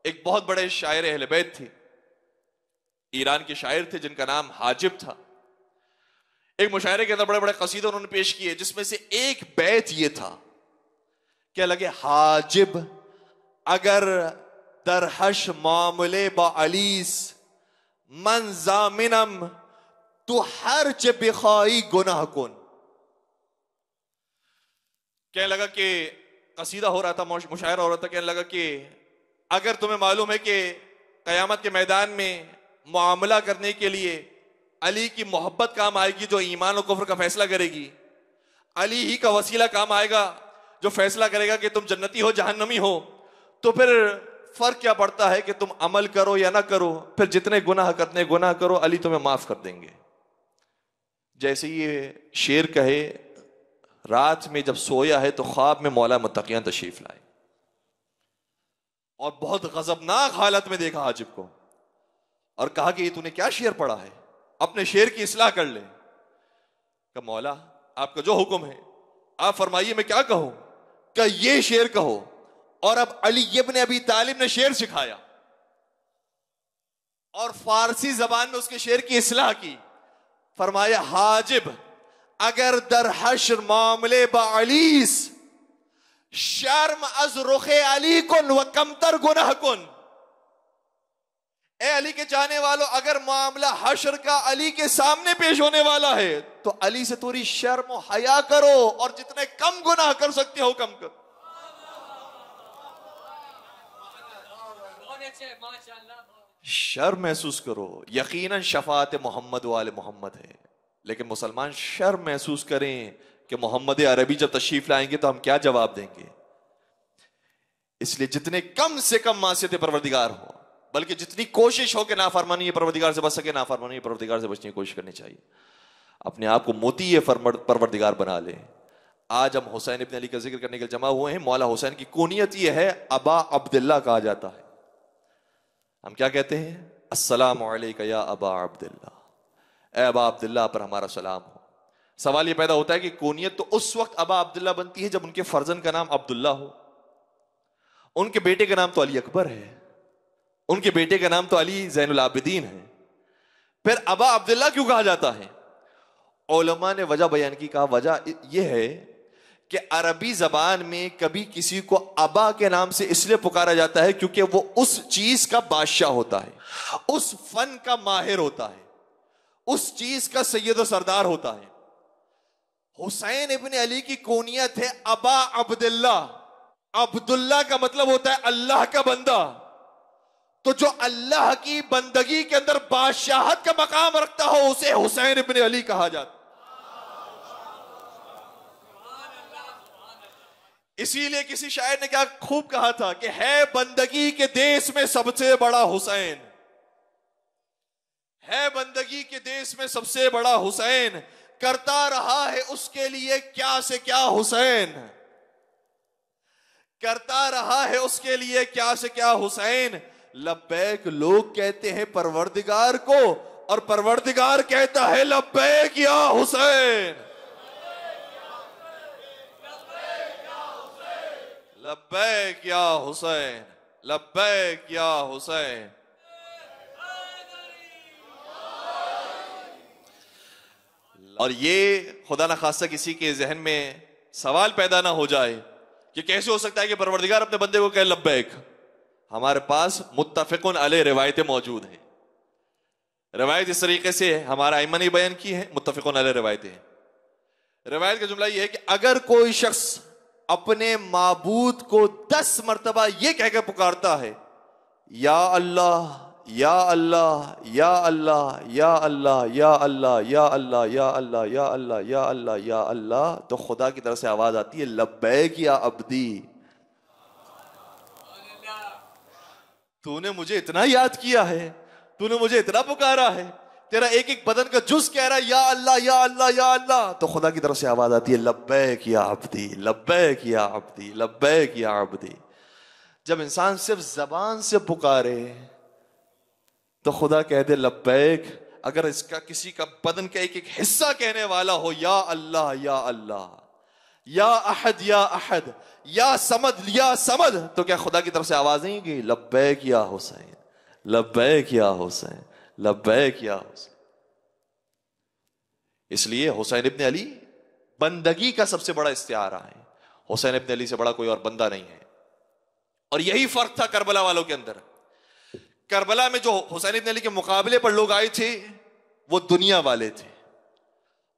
एक बहुत बड़े शायर अहले बैत थे, ईरान के शायर थे जिनका नाम हाजिब था। एक मुशायरे के अंदर बड़े बड़े कसीदे उन्होंने पेश किए, जिसमें से एक बैत ये था, क्या लगे, हाजिब अगर दरहश मामले बा अलीस मन जामिनम तू हर च बिखाई गुनाह कुन। कहने लगा कि कसीदा हो रहा था, मुशायरा हो रहा था, कहने लगा कि अगर तुम्हें मालूम है कि कयामत के मैदान में मुआमला करने के लिए अली की मोहब्बत काम आएगी जो ईमान और कुफ्र का फैसला करेगी, अली ही का वसीला काम आएगा जो फैसला करेगा कि तुम जन्नती हो जहन्नमी हो, तो फिर फर्क क्या पड़ता है कि तुम अमल करो या ना करो, फिर जितने गुनाह करने गुनाह करो, अली तुम्हें माफ कर देंगे। जैसे ये शेर कहे, रात में जब सोया है तो ख्वाब में मौला मुत्तकियां तशरीफ लाए और बहुत गजबनाक हालत में देखा हाजिब को और कहा कि ये तूने क्या शेर पढ़ा है, अपने शेर की इस्लाह कर ले। कहा मौला आपका जो हुक्म है आप फरमाइए, मैं क्या कहूं? क्या ये शेर कहो। और अब अली इब्न अबी तालिब ने शेर सिखाया और फारसी जबान में उसके शेर की इस्लाह की। फरमाया हाजिब अगर दर हश्र मामले बालीस शर्म अज रुखे अली कुन व कमतर गुनाह कुन। ए अली के चाहने वालों, अगर मामला हश्र का अली के सामने पेश होने वाला है तो अली से थोड़ी शर्म और हया करो और जितने कम गुनाह कर सकते हो कम करो। शर्म महसूस करो। यकीनन शफात मोहम्मद वाले मोहम्मद है, लेकिन मुसलमान शर्म महसूस करें कि मोहम्मद अरबी जब तशरीफ लाएंगे तो हम क्या जवाब देंगे। इसलिए जितने कम से कम मासियत परवरदिगार हो, बल्कि जितनी कोशिश हो कि नाफरमानी परवरदिगार से बच सके, नाफरमानी परवरदिगार से बचने की कोशिश करनी चाहिए। अपने आप को मोती परवरदिगार बना ले। आज हम हुसैन इब्न अली का जिक्र करने के लिए जमा हुए हैं। मौला हुसैन की कुनियत यह है, अबा अब्दुल्ला कहा जाता है। हम क्या कहते हैं? अस्सलामु अलैका या अबा अब्दुल्ला, ए अबा अब्दुल्ला पर हमारा सलाम हो। सवाल यह पैदा होता है कि कुनियत तो उस वक्त अबा अब्दुल्ला बनती है जब उनके फर्जन का नाम अब्दुल्ला हो। उनके बेटे का नाम तो अली अकबर है, उनके बेटे का नाम तो अली ज़ैनुल आबिदीन है, फिर अबा अब्दुल्ला क्यों कहा जाता है? उलमा ने वजह बयान की। कहा वजह यह है कि अरबी जबान में कभी किसी को अबा के नाम से इसलिए पुकारा जाता है क्योंकि वो उस चीज का बादशाह होता है, उस फन का माहिर होता है, उस चीज का सैयद और सरदार होता है। हुसैन इब्न अली की कुनियत है अबा अब्दुल्ला। अब्दुल्ला का मतलब होता है अल्लाह का बंदा। तो जो अल्लाह की बंदगी के अंदर बादशाहत का मकाम रखता हो उसे हुसैन इब्न अली कहा जाता। इसीलिए किसी शायर ने क्या खूब कहा था कि है बंदगी के देश में सबसे बड़ा हुसैन, है बंदगी के देश में सबसे बड़ा हुसैन, करता रहा है उसके लिए क्या से क्या हुसैन, करता रहा है उसके लिए क्या से क्या हुसैन। लब्बैक लोग कहते हैं परवरदिगार को और परवरदिगार कहता है लब्बैक या हुसैन, लब्बैक या हुसैन, लब्बैक या हुसैन। और ये खुदा न खास्ता किसी के जहन में सवाल पैदा ना हो जाए कि कैसे हो सकता है कि परवरदिगार अपने बंदे को कहे लब्बैक। हमारे पास मुत्तफ़िक़ुन अलैह रिवायतें मौजूद हैं। रिवायत इस तरीके से हमारा आइमा ने बयान की है, मुत्तफ़िक़ुन अलैह रिवायतें हैं। रिवायत का जुमला यह है कि अगर कोई शख्स अपने माबूद को 10 मरतबा यह कहकर पुकारता है या अल्लाह या अल्लाह या अल्लाह या अल्लाह या अल्लाह या अल्लाह या अल्लाह या अल्लाह या अल्लाह या अल्लाह, तो खुदा की तरफ से आवाज आती है लब्बैक या अब्दी। तूने मुझे इतना याद किया है, तूने मुझे इतना पुकारा है, तेरा एक एक बदन का जुज कह रहा है या अल्लाह या अल्लाह या अल्लाह, तो खुदा की तरफ से आवाज आती है लब्बैक या अब्दी, लब्बैक या अब्दी, लब्बैक या अब्दी। जब इंसान सिर्फ जबान से पुकारे तो खुदा कह दे लब्बैक। अगर इसका किसी का बदन का एक एक हिस्सा कहने वाला हो या अल्लाह या अल्लाह या अहद या अहद या समद या समद, तो क्या खुदा की तरफ से आवाज नहीं की लब्बैक या हुसैन, लब्बैक या हुसैन, लब्बैक या हुसैन। इसलिए हुसैन इब्न अली बंदगी का सबसे बड़ा इस्तिआरा है। हुसैन इब्न अली से बड़ा कोई और बंदा नहीं है। और यही फर्क था करबला वालों के अंदर। करबला में जो हुसैन इब्न अली के मुकाबले पर लोग आए थे वो दुनिया वाले थे,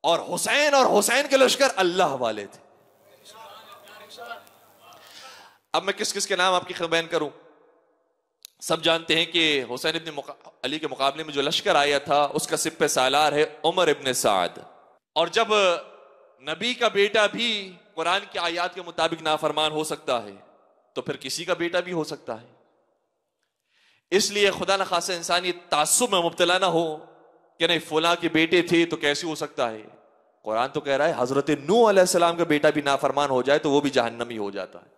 और हुसैन के लश्कर अल्लाह वाले थे। अब मैं किस किस के नाम आपकी खबर बयान करूं। सब जानते हैं कि हुसैन इब्न अली के मुकाबले में जो लश्कर आया था उसका सिप्पे सालार है उमर इब्न साद। और जब नबी का बेटा भी कुरान की आयत के मुताबिक नाफरमान हो सकता है तो फिर किसी का बेटा भी हो सकता है। इसलिए खुदा न खासा इंसान ये तासुब में मुब्तला ना हो कि नहीं फुला के बेटे थे तो कैसे हो सकता है। कुरान तो कह रहा है हजरत नूह अलैहिस्सलाम का बेटा भी नाफरमान हो जाए तो वो भी जहन्नमी हो जाता है।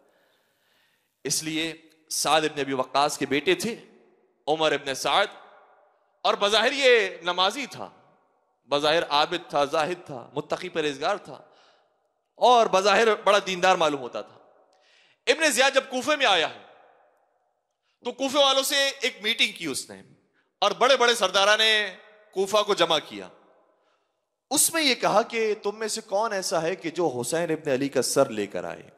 इसलिए साद इब्न अबी वक्कास के बेटे थे उमर इब्न साद, और बज़ाहिर ये नमाजी था, बज़ाहिर आबिद था, जाहिद था, मुत्तकी परहेज़गार था, और बज़ाहिर बड़ा दीनदार मालूम होता था। इब्न ज़ियाद जब कूफे में आया है तो कूफे वालों से एक मीटिंग की उसने, और बड़े बड़े सरदारा ने कूफा को जमा किया। उसमें यह कहा कि तुम में से कौन ऐसा है कि जो हुसैन इब्न अली का सर लेकर आए।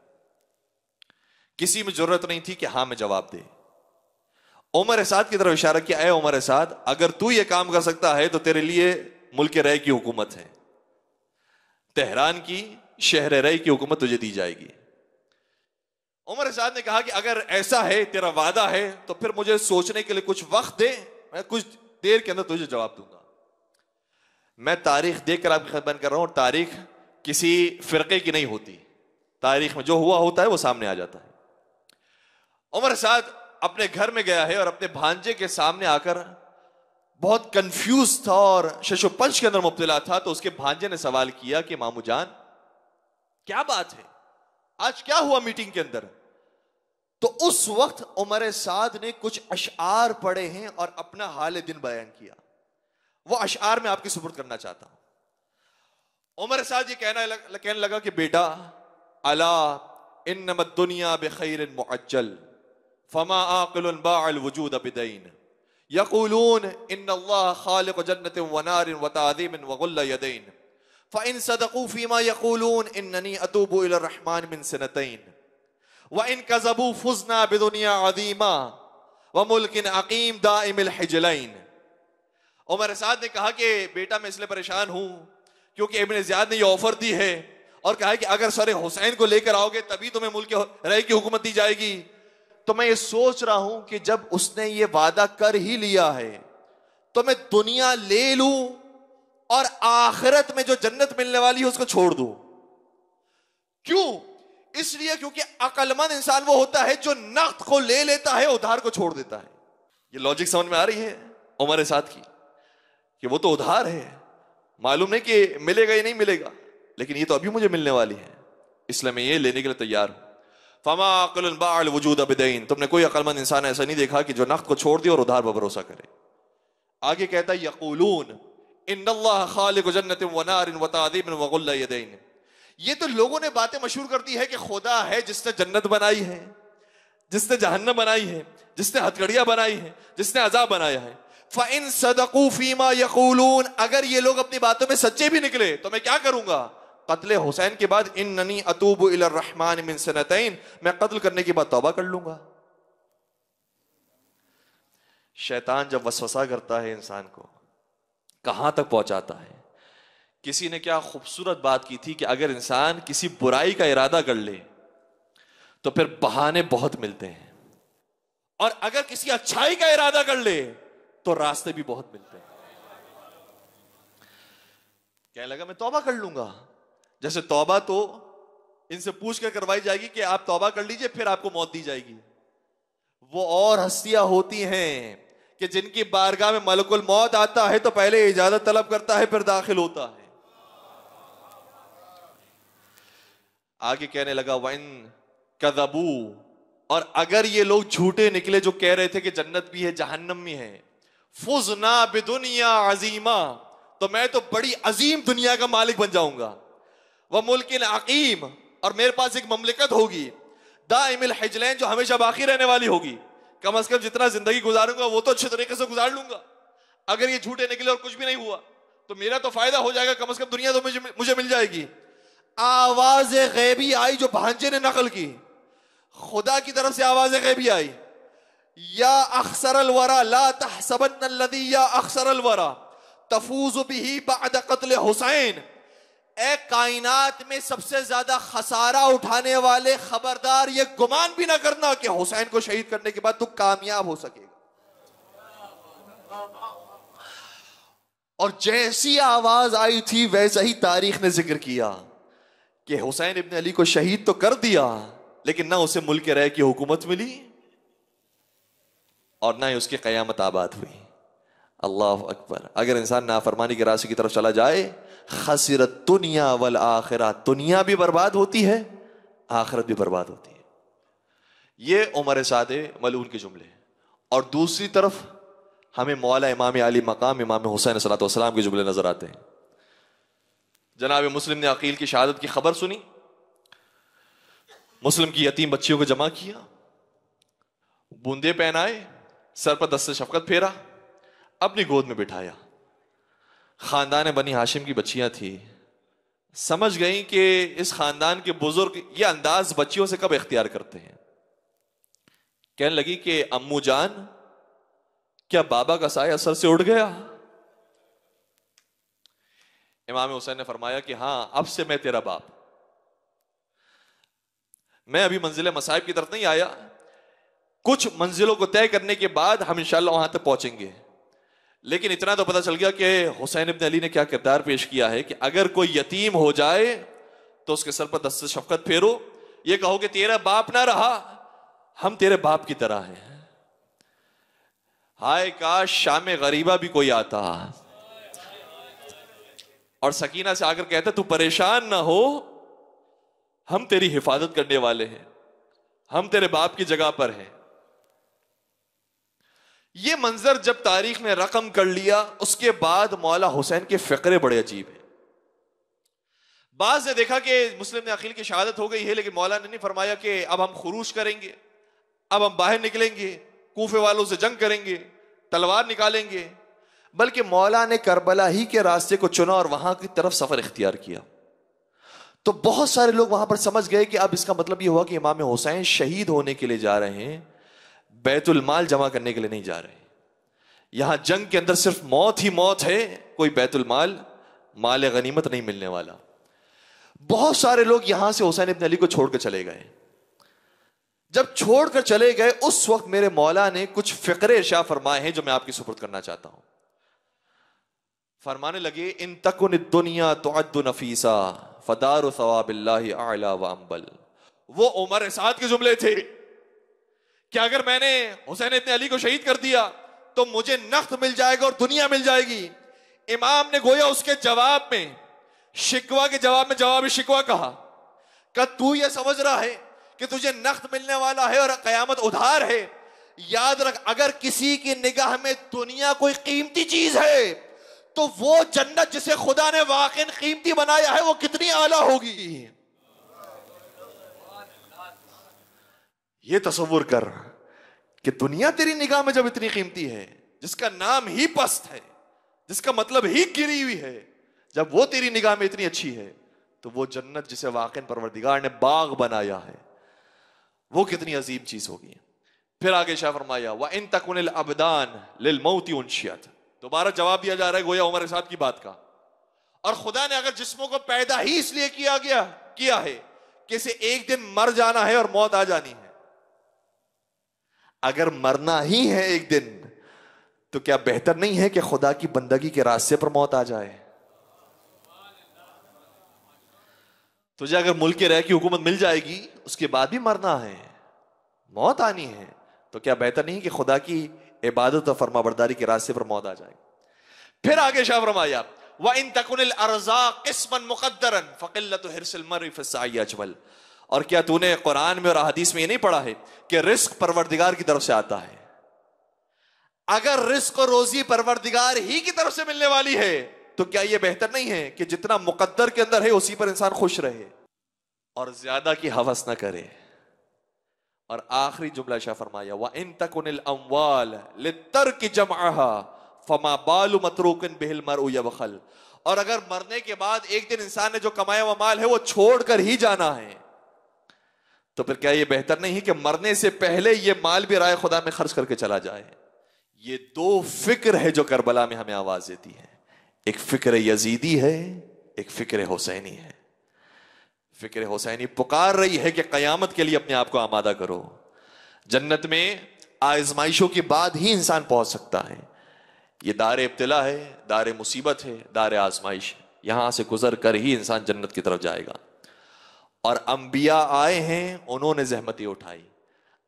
किसी में जरूरत नहीं थी कि हां में जवाब दे। उमर साद की तरफ इशारा किया, ऐ उमर साद, अगर तू ये काम कर सकता है तो तेरे लिए मुल्क रय की हुकूमत है, तेहरान की शहर रय की हुकूमत तुझे दी जाएगी। उमर साद ने कहा कि अगर ऐसा है, तेरा वादा है, तो फिर मुझे सोचने के लिए कुछ वक्त दे, मैं कुछ देर के अंदर तुझे जवाब दूंगा। मैं तारीख देखकर आपकी खिदमत कर रहा हूं, और तारीख किसी फिरके की नहीं होती, तारीख में जो हुआ होता है वो सामने आ जाता है। उमर साद अपने घर में गया है और अपने भांजे के सामने आकर बहुत कंफ्यूज था और शशोपंच के अंदर मुब्तला था। तो उसके भांजे ने सवाल किया कि मामू जान क्या बात है, आज क्या हुआ मीटिंग के अंदर। तो उस वक्त उमर साद ने कुछ अशआर पढ़े हैं और अपना हाल दिन बयान किया। वो अशआर में आपकी सुपुर्द करना चाहता हूं। उमर साद ये कहने लगा कि बेटा, अला इन्नमद दुनिया बिखैरिन मुअज्जल फमा आक़िलुन बाअल वजूद बिदैन यक़ूलून इन्नल्लाह खालिक़ु जन्नतिन व नारिन व ताज़ीमिन व गुल्ल यदैन फ़इन सदक़ू फ़ीमा यक़ूलून इन्ननी अतूबु इलर रहमान मिन सनतैन व इन कज़बू फ़ुज़ना बिदुनिया अज़ीमा व मुल्किन अक़ीम दाइमिल हिजलैन। उमर साद ने कहा कि बेटा मैं इसलिए परेशान हूं क्योंकि इब्न ज़ियाद ने यह ऑफर दी है और कहा है कि अगर सर हुसैन को लेकर आओगे तभी तुम्हें मुल्क रय की हुकूमत दी जाएगी। तो मैं ये सोच रहा हूं कि जब उसने ये वादा कर ही लिया है तो मैं दुनिया ले लूं और आखिरत में जो जन्नत मिलने वाली है उसको छोड़ दूं। क्यों? इसलिए क्योंकि अक्लमंद इंसान वो होता है जो नक़द को ले लेता है, उधार को छोड़ देता है। ये लॉजिक समझ में आ रही है उमर साद की कि वो तो उधार है, मालूम नहीं कि मिलेगा या नहीं मिलेगा, लेकिन ये तो अभी मुझे मिलने वाली है, इसलिए मैं ये लेने के लिए तैयार हूं। फमा अक़िलुन बाअल वजूद बिदैन, तुमने कोई अक्लमंद इंसान ऐसा नहीं देखा कि जो नक़द को छोड़ दे और उधार पर भरोसा करे। आगे कहता है यक़ूलून इन्नल्लाह खालिक़ु जन्नतिन व नारिन व ताज़ीमिन व गुल्ल यदैन। ये तो लोगों ने बातें मशहूर कर दी है कि खुदा है जिसने जन्नत बनाई है, जिसने जहन्नम बनाई है, जिसने हथकड़ियां बनाई है, जिसने अजाब बनाया है। फ़इन सदक़ू फ़ीमा यक़ूलून, अगर ये लोग अपनी बातों में सच्चे भी निकले तो मैं क्या करूंगा? कत्ले हुसैन के बाद इन्ननी अतूबु इलर रहमान मिन सनतैन, मैं कत्ल करने के बाद तौबा कर लूंगा। शैतान जब वसवसा करता है इंसान को, कहां तक पहुंचाता है। किसी ने क्या खूबसूरत बात की थी कि अगर इंसान किसी बुराई का इरादा कर ले तो फिर बहाने बहुत मिलते हैं, और अगर किसी अच्छाई का इरादा कर ले तो रास्ते भी बहुत मिलते हैं। कहने लगा मैं तौबा कर लूंगा। जैसे तौबा तो इनसे पूछ कर करवाई जाएगी कि आप तौबा कर लीजिए फिर आपको मौत दी जाएगी। वो और हस्तियां होती हैं कि जिनकी बारगाह में मलकुल मौत आता है तो पहले इजाजत तलब करता है फिर दाखिल होता है। आगे कहने लगा वन कज़बू, और अगर ये लोग झूठे निकले जो कह रहे थे कि जन्नत भी है जहन्नम भी है, फुजना बिदुनिया अजीमा, तो मैं तो बड़ी अजीम दुनिया का मालिक बन जाऊंगा। वह मुल्किन अकीम, और मेरे पास एक ममलिकत होगी दाइमिल हिजलैन, जो हमेशा बाकी रहने वाली होगी। कम से कम जितना जिंदगी गुजारूंगा वो तो अच्छे तरीके से गुजार लूंगा। अगर ये झूठे निकले और कुछ भी नहीं हुआ तो मेरा तो फायदा हो जाएगा, कम से कम दुनिया तो मुझे मिल जाएगी। आवाज गैबी आई जो भांजे ने नकल की, खुदा की तरफ से आवाज गैबी आई, या अख्सरल वरा ला तहसबन्नल्लज़ी या अख्सरल वरा तफूज़ु बिही बअद क़त्ल हुसैन, ए कायनात में सबसे ज्यादा खसारा उठाने वाले खबरदार ये गुमान भी ना करना कि हुसैन को शहीद करने के बाद तू कामयाब हो सकेगा। और जैसी आवाज आई थी वैसा ही तारीख ने जिक्र किया कि हुसैन इब्न अली को शहीद तो कर दिया, लेकिन ना उसे मुल्क रह की हुकूमत मिली और ना ही उसकी कयामत आबाद हुई। अल्लाह अकबर। अगर इंसान नाफरमानी के रास्ते की तरफ चला जाए, खसिरत दुनिया वल आखिरा, दुनिया भी बर्बाद होती है, आखिरत भी बर्बाद होती है। ये उमर सादे मलून के जुमले हैं। और दूसरी तरफ हमें मौला इमाम अली मकाम इमाम हुसैन सल्लल्लाहु अलैहि वसल्लम के जुमले नजर आते हैं। जनाब मुस्लिम ने अकील की शहादत की खबर सुनी, मुस्लिम की यतीम बच्चियों को जमा किया, बूंदे पहनाए, सर पर दस्ते शफकत फेरा, अपनी गोद में बिठाया। खानदान बनी हाशिम की बच्चियां थी, समझ गई कि इस खानदान के बुजुर्ग ये अंदाज बच्चियों से कब इख्तियार करते हैं। कहने लगी कि अम्मू जान, क्या बाबा का साया सर से उड़ गया? इमाम हुसैन ने फरमाया कि हां, अब से मैं तेरा बाप। मैं अभी मंजिल मसाइब की तरफ नहीं आया, कुछ मंजिलों को तय करने के बाद हम इंशाअल्लाह वहां तक पहुंचेंगे। लेकिन इतना तो पता चल गया कि हुसैन इब्न अली ने क्या किरदार पेश किया है कि अगर कोई यतीम हो जाए तो उसके सर पर दस्ते शफकत फेरो, ये कहो कि तेरा बाप ना रहा, हम तेरे बाप की तरह हैं। हाय काश शाम गरीबा भी कोई आता और सकीना से आकर कहता तू परेशान ना हो, हम तेरी हिफाजत करने वाले हैं, हम तेरे बाप की जगह पर हैं। ये मंजर जब तारीख ने रकम कर लिया, उसके बाद मौला हुसैन के फिक्रे बड़े अजीब हैं। बाज ने देखा कि मुस्लिम ने अकील की शहादत हो गई है, लेकिन मौला ने नहीं फरमाया कि अब हम खुरूज करेंगे, अब हम बाहर निकलेंगे, कूफे वालों से जंग करेंगे, तलवार निकालेंगे, बल्कि मौला ने करबला ही के रास्ते को चुना और वहां की तरफ सफर इख्तियार किया। तो बहुत सारे लोग वहां पर समझ गए कि अब इसका मतलब यह हुआ कि इमाम हुसैन शहीद होने के लिए जा रहे हैं, बैतुल माल जमा करने के लिए नहीं जा रहे। यहां जंग के अंदर सिर्फ मौत ही मौत है, कोई बैतुल माल, माल गनीमत नहीं मिलने वाला। बहुत सारे लोग यहां से हुसैन इब्न अली को छोड़कर चले गए। जब छोड़कर चले गए, उस वक्त मेरे मौला ने कुछ फिक्रे इरशा फरमाए हैं जो मैं आपकी सुपुर्द करना चाहता हूं। फरमाने लगे, इन तकुन दुनिया तुअद्दु नफीसा फदारु सवाबिल्लाहि अअला व अम्बल। वो उमर साद के जुमले थे कि अगर मैंने हुसैन इब्न अली को शहीद कर दिया तो मुझे नख्त मिल जाएगा और दुनिया मिल जाएगी। इमाम ने गोया उसके जवाब में, शिकवा के जवाब में जवाब शिकवा कहा कि तू ये समझ रहा है कि तुझे नख्त मिलने वाला है और कयामत उधार है। याद रख, अगर किसी की निगाह में दुनिया कोई कीमती चीज है तो वो जन्नत जिसे खुदा ने वाकई कीमती बनाया है वो कितनी आला होगी। ये तसव्वुर कर कि दुनिया तेरी निगाह में जब इतनी कीमती है, जिसका नाम ही पस्त है, जिसका मतलब ही गिरी हुई है, जब वो तेरी निगाह में इतनी अच्छी है, तो वो जन्नत जिसे वाक़ई परवरदिगार ने बाग बनाया है, वो कितनी अजीम चीज होगी। फिर आगे शाह फरमाया व इन तकुनिल अबदान लिल मौती उनशियत। दोबारा जवाब दिया जा रहा है गोया उमर साहब की बात का। और खुदा ने अगर जिस्मों को पैदा ही इसलिए किया है कि इसे एक दिन मर जाना है और मौत आ जानी है, अगर मरना ही है एक दिन, तो क्या बेहतर नहीं है कि खुदा की बंदगी के रास्ते पर मौत आ जाए? तुझे अगर मुल्क के रह की हुकूमत मिल जाएगी, उसके बाद भी मरना है, मौत आनी है, तो क्या बेहतर नहीं कि खुदा की इबादत और फरमाबरदारी के रास्ते पर मौत आ जाए? फिर आगे शाह फरमाया व इन तकुनिल अरज़ाक़ क़िस्मन मुक़द्दरन फ़क़िल्लतु हिर्सिल मर्इ फ़िस्साई अजवल। और क्या तूने कुरान में और हदीस में ये नहीं पढ़ा है कि रिस्क परवरदिगार की तरफ से आता है? अगर रिस्क और रोजी परवरदिगार ही की तरफ से मिलने वाली है, तो क्या यह बेहतर नहीं है कि जितना मुकद्दर के अंदर है उसी पर इंसान खुश रहे और ज्यादा की हवस ना करे? और आखिरी जुमला शाह फरमाया व इन तकुनिल अमवाल लितर्क जमअहा फमा बालु मतरूकिन बिहिल मरउ यबखल। और अगर मरने के बाद एक दिन इंसान ने जो कमाया हुआ माल है वो छोड़कर ही जाना है, तो फिर क्या यह बेहतर नहीं है कि मरने से पहले यह माल भी राय खुदा में खर्च करके चला जाए? ये दो फिक्र है जो करबला में हमें आवाज देती है। एक फिक्र यजीदी है, एक फिक्र हुसैनी है। फिक्र हुसैनी पुकार रही है कि कयामत के लिए अपने आप को आमादा करो। जन्नत में आजमाइशों के बाद ही इंसान पहुंच सकता है। ये दार इब्तिला है, दार मुसीबत है, दार आजमाइश है। यहां से गुजर कर ही इंसान जन्नत की तरफ जाएगा। और अंबिया आए हैं, उन्होंने जहमतें उठाई,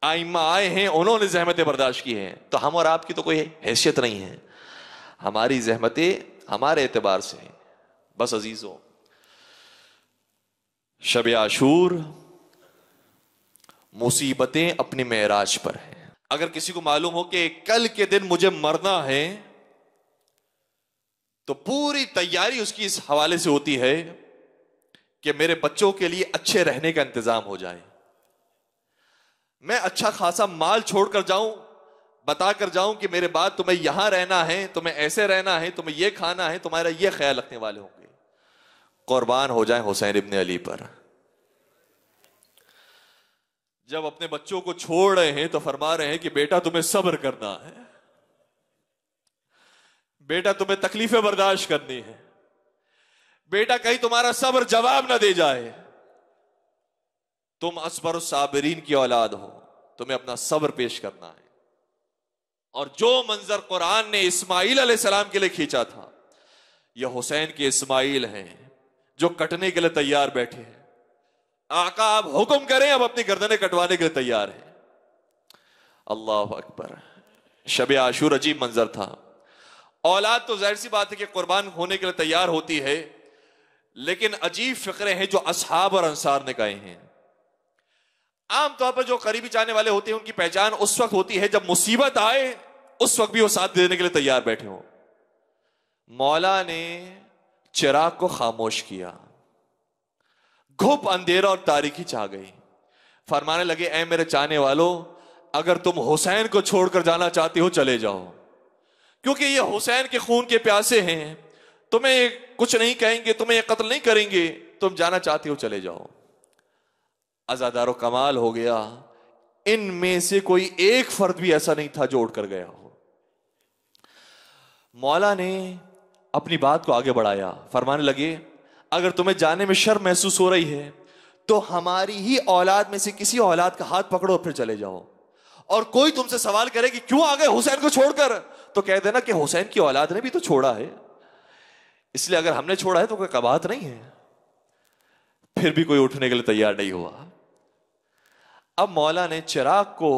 आइम्मा आए हैं, उन्होंने जहमतें बर्दाश्त की हैं। तो हम और आपकी तो कोई हैसियत नहीं है, हमारी जहमतें हमारे एतबार से हैं। बस अजीजों, शब आशूर मुसीबतें अपनी मेराज पर हैं। अगर किसी को मालूम हो कि कल के दिन मुझे मरना है, तो पूरी तैयारी उसकी इस हवाले से होती है कि मेरे बच्चों के लिए अच्छे रहने का इंतजाम हो जाए, मैं अच्छा खासा माल छोड़कर जाऊं, बताकर जाऊं कि मेरे बाद तुम्हें यहां रहना है, तुम्हें ऐसे रहना है, तुम्हें यह खाना है, तुम्हारा यह ख्याल रखने वाले होंगे। कुर्बान हो जाए हुसैन इब्ने अली पर। जब अपने बच्चों को छोड़ रहे हैं तो फरमा रहे हैं कि बेटा तुम्हें सब्र करना है, बेटा तुम्हें तकलीफें बर्दाश्त करनी है, बेटा कहीं तुम्हारा सब्र जवाब ना दे जाए। तुम असबर साबिरीन की औलाद हो, तुम्हें अपना सब्र पेश करना है। और जो मंजर कुरान ने इस्माइल अलैहिस्सलाम के लिए खींचा था, यह हुसैन के इस्माइल हैं जो कटने के लिए तैयार बैठे हैं। आका आप हुक्म करें, अब अपनी गर्दनें कटवाने के लिए तैयार हैं। अल्लाह अकबर। शब आशूर अजीब मंजर था। औलाद तो जाहिर सी बात है कि कुर्बान होने के लिए तैयार होती है, लेकिन अजीब फिक्रे हैं जो असहाब और अंसार ने कहे हैं। आमतौर पर जो करीबी चाहने वाले होते हैं उनकी पहचान उस वक्त होती है जब मुसीबत आए, उस वक्त भी वो साथ देने के लिए तैयार बैठे हो। मौला ने चिराग को खामोश किया, घुप अंधेरा और तारीकी छा गई। फरमाने लगे, ऐ मेरे चाहने वालों, अगर तुम हुसैन को छोड़कर जाना चाहते हो चले जाओ, क्योंकि ये हुसैन के खून के प्यासे हैं, तुम्हें कुछ नहीं कहेंगे, तुम्हें कत्ल नहीं करेंगे, तुम जाना चाहते हो चले जाओ। अज़ादारो कमाल हो गया, इनमें से कोई एक फर्द भी ऐसा नहीं था जो उठकर गया हो। मौला ने अपनी बात को आगे बढ़ाया, फरमाने लगे, अगर तुम्हें जाने में शर्म महसूस हो रही है तो हमारी ही औलाद में से किसी औलाद का हाथ पकड़ो फिर चले जाओ। और कोई तुमसे सवाल करे कि क्यों आ गए हुसैन को छोड़कर, तो कह देना कि हुसैन की औलाद ने भी तो छोड़ा है, इसलिए अगर हमने छोड़ा है तो कोई कबात नहीं है। फिर भी कोई उठने के लिए तैयार नहीं हुआ। अब मौला ने चिराग को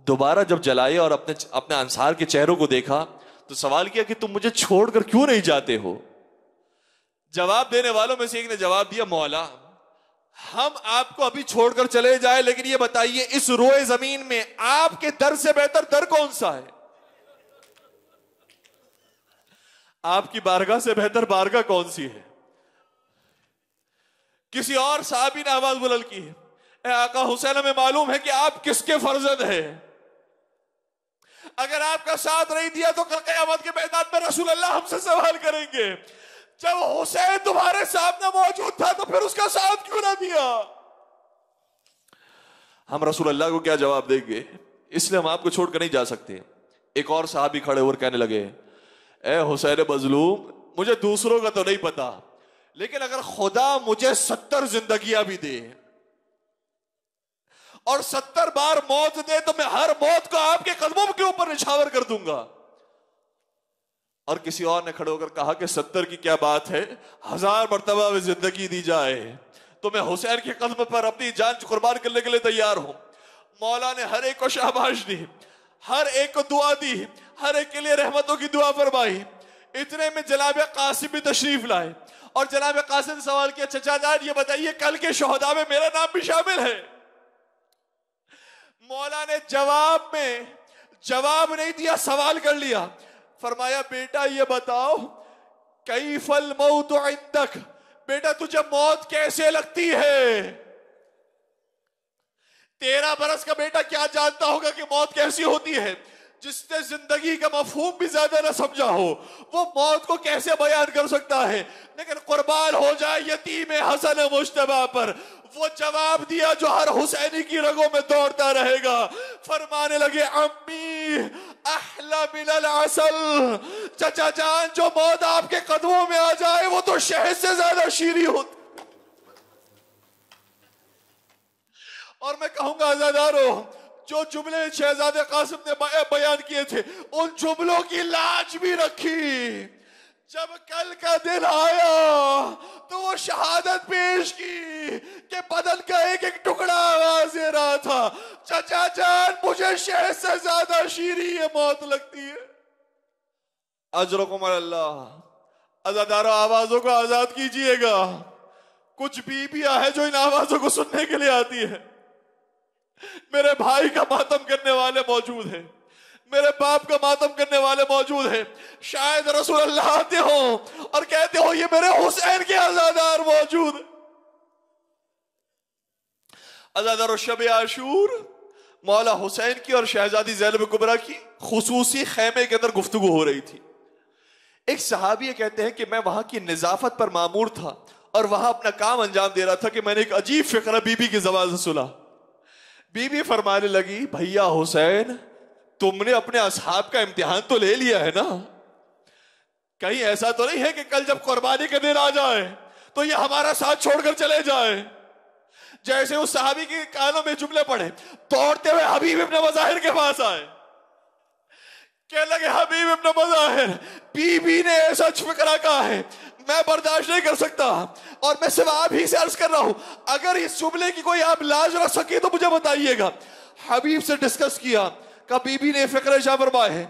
दोबारा जब जलाए और अपने अंसार के चेहरों को देखा तो सवाल किया कि तुम मुझे छोड़कर क्यों नहीं जाते हो। जवाब देने वालों में से एक ने जवाब दिया, मौला हम आपको अभी छोड़कर चले जाए, लेकिन ये बताइए इस रोए जमीन में आपके दर से बेहतर दर कौन सा है? आपकी बारगाह से बेहतर बारगाह कौन सी है? किसी और साहबी ने आवाज बुलंद की है, ए आका हुसैन, हमें मालूम है कि आप किसके फर्जंद हैं, अगर आपका साथ नहीं दिया तो कल क़यामत के मैदान में रसूल अल्लाह हमसे सवाल करेंगे, जब हुसैन तुम्हारे सामने मौजूद था तो फिर उसका साथ क्यों ना दिया? हम रसूल अल्लाह को क्या जवाब देंगे? इसलिए हम आपको छोड़कर नहीं जा सकते। एक और साहबी खड़े और कहने लगे, ए हुसैन मजलूम, मुझे दूसरों का तो नहीं पता, लेकिन अगर खुदा मुझे 70 जिंदगियां भी दे और 70 बार मौत दे तो मैं हर मौत को आपके कदमों के ऊपर निछावर कर दूंगा। और किसी और ने खड़े होकर कहा कि 70 की क्या बात है, 1000 मर्तबा में जिंदगी दी जाए तो मैं हुसैन के कदम पर अपनी जान कुर्बान करने के लिए तैयार हूं। मौला ने हर एक को शाबाश दी, हर एक को दुआ दी, हर एक के लिए रहमतों की दुआ फरमाई। इतने में जनाब कासिम भी तशरीफ लाए और जनाब कासिम ने सवाल किया, चचा जान ये बताइए कल के शोहदा में मेरा नाम भी शामिल है? मौला ने जवाब नहीं दिया, सवाल कर लिया। फरमाया, बेटा ये बताओ, कैफल मौत इंदक, बेटा तुझे मौत कैसे लगती है? 13 बरस का बेटा क्या जानता होगा कि मौत कैसी होती है? जिसने जिंदगी का मफहूम भी ज्यादा ना समझा हो वो मौत को कैसे बयान कर सकता है? लेकिन कुर्बान हो जाए यतीम हसन मुश्तबा पर, वो जवाब दिया जो हर हुसैनी की रगों में दौड़ता रहेगा। फरमाने लगे, अम्मी अहला मिनल असल, चचा जान जो मौत आपके कदमों में आ जाए वो तो शहद से ज्यादा शीरी होती। और मैं कहूंगा अज़ादारों, जो जुमले शहजादे कासिम ने बयान किए थे उन जुमलों की लाज भी रखी। जब कल का दिन आया तो वो शहादत पेश की कि बदन का एक एक टुकड़ा आवाज दे रहा था, चचा जान मुझे शहद से ज्यादा शीरी ये मौत लगती है। अजरकुम अल्लाह। अज़ादारों, आवाजों को आजाद कीजिएगा। कुछ बीबियां हैं जो इन आवाजों को सुनने के लिए आती है। मेरे भाई का मातम करने वाले मौजूद हैं, मेरे बाप का मातम करने वाले मौजूद हैं। शायद रसूल अल्लाह आते हो और कहते हो ये मेरे हुसैन के अज़ादार मौजूद। अज़ादार शब आशूर मौला हुसैन की और शहजादी ज़ैनब कुबरा की खुसूसी खेमे के अंदर गुफ्तगू हो रही थी। एक सहाबी कहते हैं कि मैं वहां की निजाफत पर मामूर था और वहां अपना काम अंजाम दे रहा था कि मैंने एक अजीब फिक्रा बीबी की ज़बान से सुना। बीबी फरमाने लगी, भैया हुसैन, तुमने अपने असहाब का इम्तिहान तो ले लिया है ना? कहीं ऐसा तो नहीं है कि कल जब कुर्बानी के दिन आ जाए तो ये हमारा साथ छोड़कर चले जाए? जैसे उस सहाबी के कानों में जुमले पड़े, दौड़ते हुए हबीब इब्न मज़ाहिर के पास आए, कहने लगे, हबीब इब्न मज़ाहिर, बीबी ने ऐसा फिक्रा कहा है, मैं बर्दाश्त नहीं कर सकता और मैं सिर्फ आप ही से अर्ज कर रहा हूं, अगर इस जुमले की कोई आप लाज रख सके तो मुझे बताइएगा। हबीब से डिस्कस किया, कहा बीबी ने फिक्र शाह फरमाया है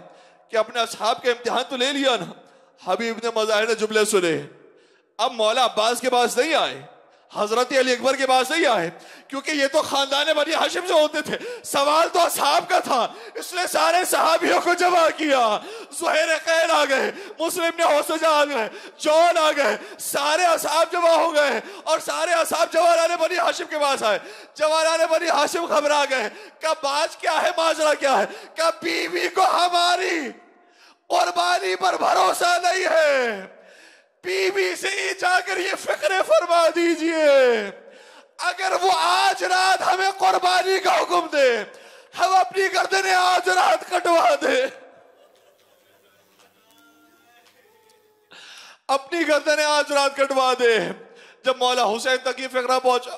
कि अपने असहाब का इम्तिहान तो ले लिया ना? हबीब ने मज़ाहिर ने जुमले सुने। अब मौला अब्बास के पास नहीं आए, हजरत अली अकबर के पास नहीं आए, क्योंकि ये तो खानदान बनी हाशिम से होते थे। सवाल तो असहाब का था, इसलिए सारे सहाबियों को जमा किया। ज़ुहैर कैन आ गए, मुस्लिम ने हौसजा आ गए, जौन आ गए, सारे असहाब जमा हो गए और सारे असहाब जवानाने बनी हाशिम के पास आए। जवानाने बनी हाशिम घबरा गए, कब बाज क्या है, माजरा क्या है? कब बीवी को हमारी कुर्बानी पर भरोसा नहीं है, बीबी से ही जाकर ये फिक्रे फरमा दीजिए, अगर वो आज रात हमें कुर्बानी का हुक्म दे, हम अपनी गर्दनें आज रात कटवा दे, अपनी गर्दनें आज रात कटवा दे। जब मौला हुसैन तक ये फिक्रा पहुंचा,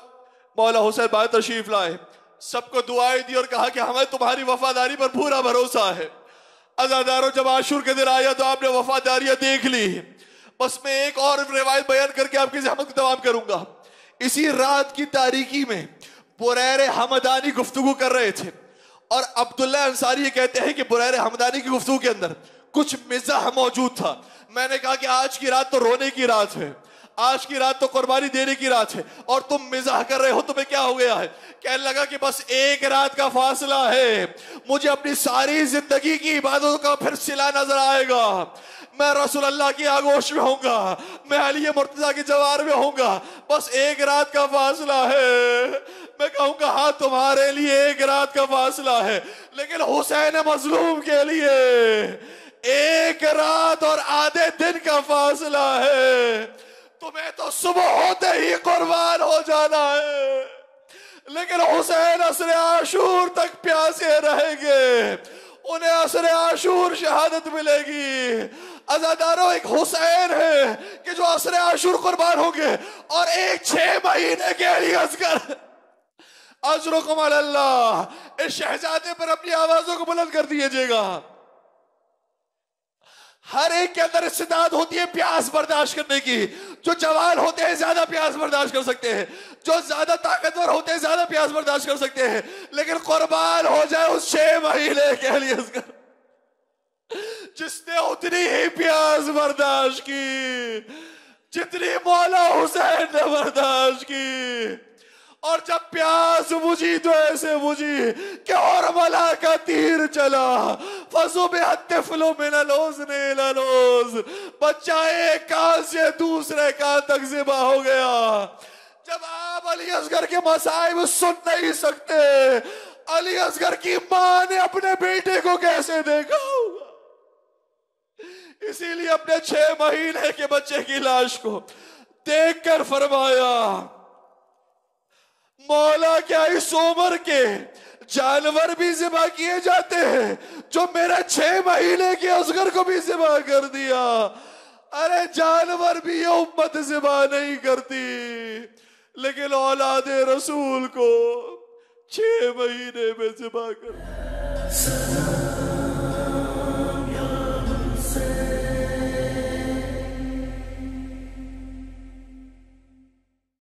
मौला हुसैन बाहर तशरीफ लाए, सबको दुआएं दी और कहा कि हमें तुम्हारी वफादारी पर पूरा भरोसा है। अज़ादारों, जब आशूर के दिन आया तो आपने वफादारियां देख ली। बस मैं एक और रिवायत बयान करके आपकी ज़हमत को तमाम करूंगा। इसी रात की तारीकी में बुरैर हमदानी गुफ्तगू कर रहे थे और अब्दुल्ला अंसारी ये कहते हैं कि बुरैर हमदानी की गुफ्तगू के अंदर कुछ मिज़ाह मौजूद था। मैंने कहा कि आज की रात तो रोने की रात है, आज की रात तो कुर्बानी देने की रात है और तुम मिजाह कर रहे हो, तुम्हें क्या हो गया है? कहने लगा कि बस एक रात का फासला है, मुझे अपनी सारी जिंदगी की इबादतों का फिर सिला नजर आएगा। मैं रसूल अल्लाह की आगोश में होऊंगा, मैं अली मुर्तजा की जवार में होऊंगा, बस एक रात का फासला है। मैं कहूंगा हाँ, तुम्हारे लिए एक रात का फासला है, लेकिन लेकिन हुसैन मजलूम के लिए एक रात और आधे दिन का फासला है। तुम्हें तो सुबह होते ही कुर्बान हो जाना है, लेकिन हुसैन असरे आशूर तक प्यासे रहेंगे, उन्हें असरे आशूर शहादत मिलेगी। अज़ादारों, एक हुसैन है कि जो असरे आशूर कुर्बान होंगे, और एक 6 महीने के अली असगर अजरुकुम अल्लाह। इस शहजादे पर अपनी आवाजों को बुलंद कर दीजिएगा। हर एक के अंदर इस्तिदाद होती है प्यास बर्दाश्त करने की। जो जवान होते हैं ज्यादा प्यास बर्दाश्त कर सकते हैं, जो ज्यादा ताकतवर होते हैं ज्यादा प्यास बर्दाश्त कर सकते हैं, लेकिन कुर्बान हो जाए उस 6 महीने के लिए जिसने उतनी ही प्यास बर्दाश्त की जितनी मौला हुसैन ने बर्दाश्त की। और जब प्यास बुझी तो ऐसे बुझी कि और मला का तीर चला। बच्चा एक कान से दूसरे कान तक ज़िबा हो गया। जब आप अली असगर के मसाइब सुन नहीं सकते, अली असगर की मां ने अपने बेटे को कैसे देखा होगा। इसीलिए अपने 6 महीने के बच्चे की लाश को देखकर फरमाया, मौला क्या इस उम्र के जानवर भी ज़िबा किए जाते हैं, जो मेरे 6 महीने के असगर को भी ज़िबा कर दिया। अरे जानवर भी ये उम्मत ज़िबा नहीं करती, लेकिन औलादे रसूल को 6 महीने में ज़िबा कर दिया।